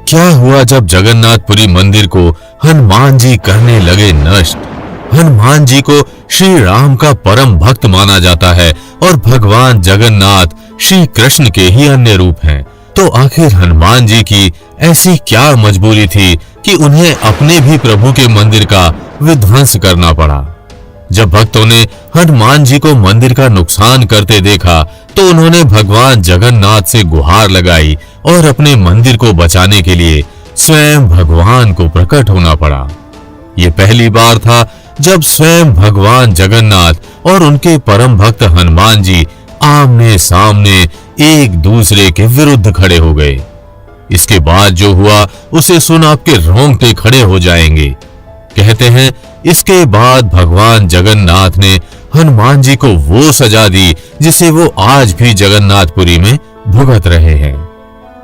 क्या हुआ जब जगन्नाथपुरी मंदिर को हनुमान जी करने लगे नष्ट। हनुमान जी को श्री राम का परम भक्त माना जाता है और भगवान जगन्नाथ श्री कृष्ण के ही अन्य रूप हैं। तो आखिर हनुमान जी की ऐसी क्या मजबूरी थी कि उन्हें अपने भी प्रभु के मंदिर का विध्वंस करना पड़ा। जब भक्तों ने हनुमान जी को मंदिर का नुकसान करते देखा तो उन्होंने भगवान जगन्नाथ से गुहार लगाई और अपने मंदिर को बचाने के लिए स्वयं भगवान को प्रकट होना पड़ा। ये पहली बार था जब स्वयं भगवान जगन्नाथ और उनके परम भक्त हनुमान जी आमने सामने एक दूसरे के विरुद्ध खड़े हो गए। इसके बाद जो हुआ उसे सुन आपके रोंगटे खड़े हो जाएंगे। कहते हैं इसके बाद भगवान जगन्नाथ ने हनुमान जी को वो सजा दी जिसे वो आज भी जगन्नाथपुरी में भुगत रहे हैं।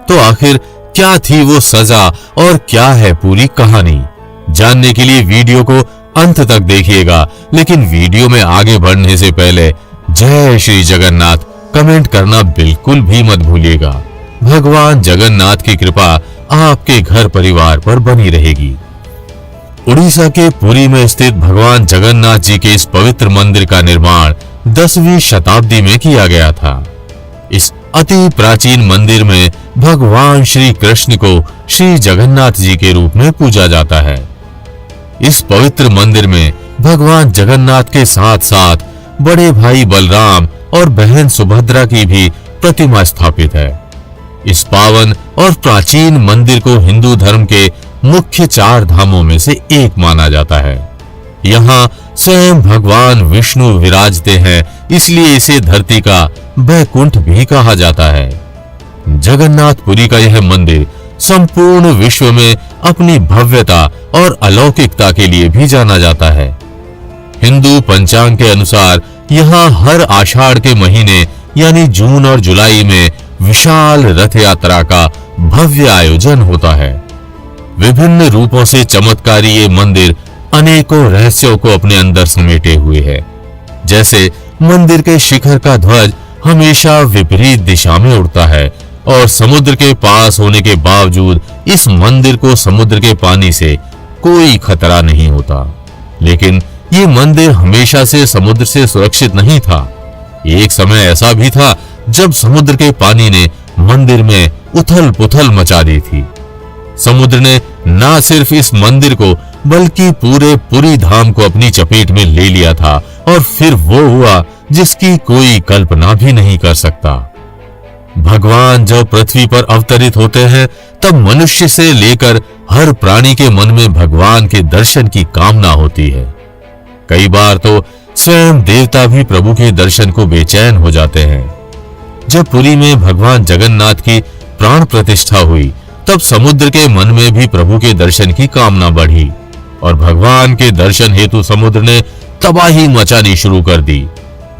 तो आखिर क्या थी वो सजा और क्या है पूरी कहानी, जानने के लिए वीडियो को अंत तक देखिएगा। लेकिन वीडियो में आगे बढ़ने से पहले जय श्री जगन्नाथ कमेंट करना बिल्कुल भी मत भूलिएगा। भगवान जगन्नाथ की कृपा आपके घर परिवार पर बनी रहेगी। उड़ीसा के पुरी में स्थित भगवान जगन्नाथ जी के इस पवित्र मंदिर का निर्माण 10वीं शताब्दी में किया गया था। इस अति प्राचीन मंदिर में भगवान श्री कृष्ण को श्री जगन्नाथ जी के रूप में पूजा जाता है। इस पवित्र मंदिर में भगवान जगन्नाथ के साथ साथ बड़े भाई बलराम और बहन सुभद्रा की भी प्रतिमा स्थापित है। इस पावन और प्राचीन मंदिर को हिंदू धर्म के मुख्य 4 धामों में से एक माना जाता है। यहाँ स्वयं भगवान विष्णु विराजते हैं, इसलिए इसे धरती का बैकुंठ भी कहा जाता है। जगन्नाथपुरी का यह मंदिर संपूर्ण विश्व में अपनी भव्यता और अलौकिकता के लिए भी जाना जाता है। हिंदू पंचांग के अनुसार यहाँ हर आषाढ़ के महीने यानी जून और जुलाई में विशाल रथ यात्रा का भव्य आयोजन होता है। विभिन्न रूपों से चमत्कारी ये मंदिर अनेकों रहस्यों को अपने अंदर समेटे हुए है। जैसे मंदिर के शिखर का ध्वज हमेशा विपरीत दिशा में उड़ता है और समुद्र के पास होने के बावजूद इस मंदिर को समुद्र के पानी से कोई खतरा नहीं होता। लेकिन ये मंदिर हमेशा से समुद्र से सुरक्षित नहीं था। एक समय ऐसा भी था जब समुद्र के पानी ने मंदिर में उथल-पुथल मचा दी थी। समुद्र ने न सिर्फ इस मंदिर को बल्कि पूरे पुरी धाम को अपनी चपेट में ले लिया था और फिर वो हुआ जिसकी कोई कल्पना भी नहीं कर सकता। भगवान जब पृथ्वी पर अवतरित होते हैं तब मनुष्य से लेकर हर प्राणी के मन में भगवान के दर्शन की कामना होती है। कई बार तो स्वयं देवता भी प्रभु के दर्शन को बेचैन हो जाते हैं। जब पुरी में भगवान जगन्नाथ की प्राण प्रतिष्ठा हुई तब समुद्र के मन में भी प्रभु के दर्शन की कामना बढ़ी और भगवान के दर्शन हेतु समुद्र ने तबाही मचानी शुरू कर दी।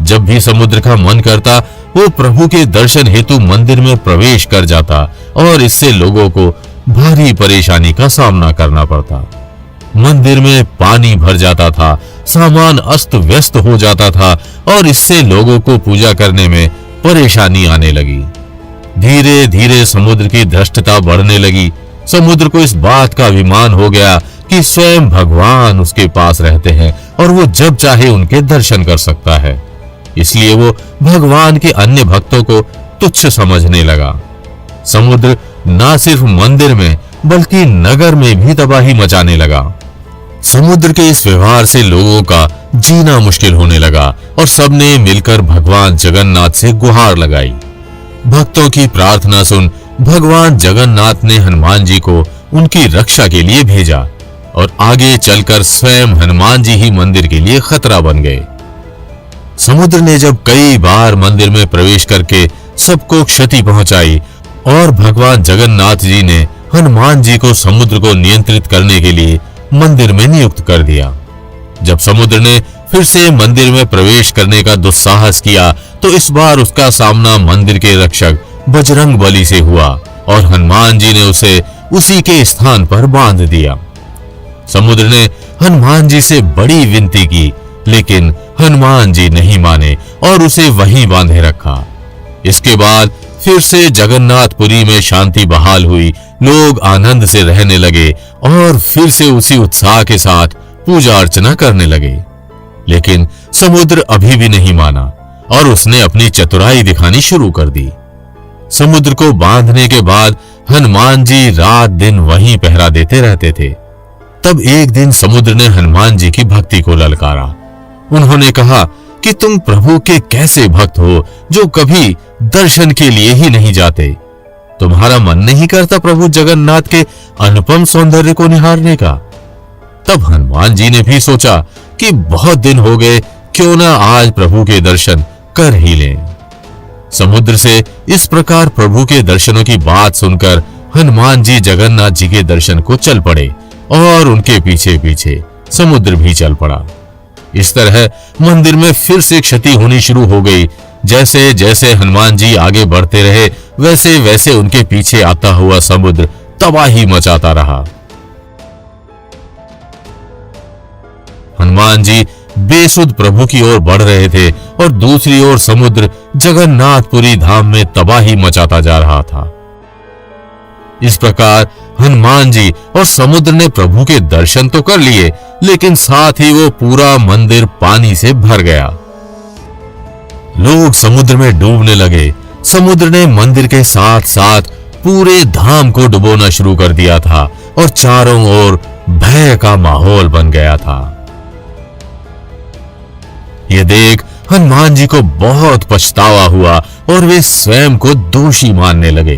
जब भी समुद्र का मन करता वो प्रभु के दर्शन हेतु मंदिर में प्रवेश कर जाता और इससे लोगों को भारी परेशानी का सामना करना पड़ता। मंदिर में पानी भर जाता था, सामान अस्त व्यस्त हो जाता था और इससे लोगों को पूजा करने में परेशानी आने लगी। धीरे धीरे समुद्र की धृष्टता बढ़ने लगी। समुद्र को इस बात का अभिमान हो गया कि स्वयं भगवान उसके पास रहते हैं और वो जब चाहे उनके दर्शन कर सकता है। इसलिए वो भगवान के अन्य भक्तों को तुच्छ समझने लगा। समुद्र न सिर्फ मंदिर में बल्कि नगर में भी तबाही मचाने लगा। समुद्र के इस व्यवहार से लोगों का जीना मुश्किल होने लगा और सबने मिलकर भगवान जगन्नाथ से गुहार लगाई। भक्तों की प्रार्थना सुन भगवान जगन्नाथ ने हनुमान जी को उनकी रक्षा के लिए भेजा और आगे चलकर स्वयं हनुमान जी ही मंदिर के लिए खतरा बन गए। समुद्र ने जब कई बार मंदिर में प्रवेश करके सबको क्षति पहुंचाई और भगवान जगन्नाथ जी ने हनुमान जी को समुद्र को नियंत्रित करने के लिए मंदिर में नियुक्त कर दिया। जब समुद्र ने फिर से मंदिर में प्रवेश करने का दुस्साहस किया तो इस बार उसका सामना मंदिर के रक्षक बजरंग बली से हुआ और हनुमान जी ने उसे उसी के स्थान पर बांध दिया। समुद्र ने हनुमान जी से बड़ी विनती की लेकिन हनुमान जी नहीं माने और उसे वहीं बांधे रखा। इसके बाद फिर से जगन्नाथपुरी में शांति बहाल हुई लोग आनंद से रहने लगे और फिर से उसी उत्साह के साथ पूजा अर्चना करने लगे। लेकिन समुद्र अभी भी नहीं माना और उसने अपनी चतुराई दिखानी शुरू कर दी। समुद्र को बांधने के बाद हनुमान जी रात दिन वहीं पहरा देते रहते थे। तब एक दिन समुद्र ने हनुमान जी की भक्ति को ललकारा। उन्होंने कहा कि तुम प्रभु के कैसे भक्त हो जो कभी दर्शन के लिए ही नहीं जाते। तुम्हारा मन नहीं करता प्रभु जगन्नाथ के अनुपम सौंदर्य को निहारने का। तब हनुमान जी ने भी सोचा कि बहुत दिन हो गए, क्यों ना आज प्रभु के दर्शन कर ही लें। समुद्र से इस प्रकार प्रभु के दर्शनों की बात सुनकर हनुमान जी जगन्नाथ जी के दर्शन को चल पड़े और उनके पीछे पीछे समुद्र भी चल पड़ा। इस तरह मंदिर में फिर से क्षति होनी शुरू हो गई। जैसे जैसे हनुमान जी आगे बढ़ते रहे, वैसे वैसे उनके पीछे आता हुआ समुद्र तबाही मचाता रहा। हनुमान जी बेसुध प्रभु की ओर बढ़ रहे थे और दूसरी ओर समुद्र जगन्नाथपुरी धाम में तबाही मचाता जा रहा था। इस प्रकार हनुमान जी और समुद्र ने प्रभु के दर्शन तो कर लिए, लेकिन साथ ही वो पूरा मंदिर पानी से भर गया। लोग समुद्र में डूबने लगे। समुद्र ने मंदिर के साथ साथ पूरे धाम को डुबोना शुरू कर दिया था और चारों ओर भय का माहौल बन गया था। ये देख हनुमान जी को बहुत पछतावा हुआ और वे स्वयं को दोषी मानने लगे।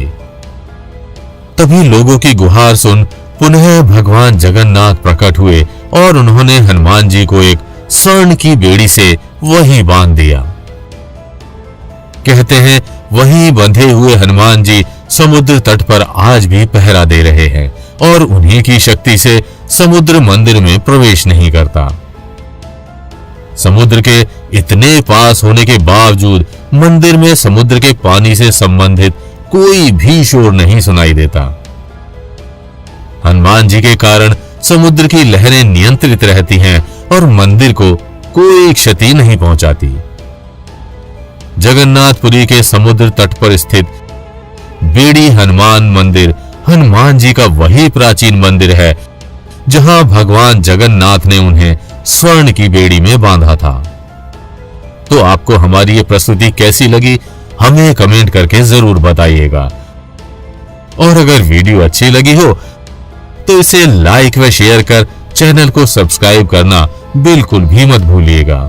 तभी लोगों की गुहार सुन पुनः भगवान जगन्नाथ प्रकट हुए और उन्होंने हनुमान जी को एक स्वर्ण की बेड़ी से वहीं बांध दिया। कहते हैं वहीं बंधे हुए हनुमान जी समुद्र तट पर आज भी पहरा दे रहे हैं और उन्हीं की शक्ति से समुद्र मंदिर में प्रवेश नहीं करता। समुद्र के इतने पास होने के बावजूद मंदिर में समुद्र के पानी से संबंधित कोई भी शोर नहीं सुनाई देता। हनुमान जी के कारण समुद्र की लहरें नियंत्रित रहती हैं और मंदिर को कोई क्षति नहीं पहुंचाती। जगन्नाथपुरी के समुद्र तट पर स्थित बेड़ी हनुमान मंदिर हनुमान जी का वही प्राचीन मंदिर है जहां भगवान जगन्नाथ ने उन्हें स्वर्ण की बेड़ी में बांधा था। तो आपको हमारी ये प्रस्तुति कैसी लगी हमें कमेंट करके जरूर बताइएगा। और अगर वीडियो अच्छी लगी हो तो इसे लाइक व शेयर कर चैनल को सब्सक्राइब करना बिल्कुल भी मत भूलिएगा।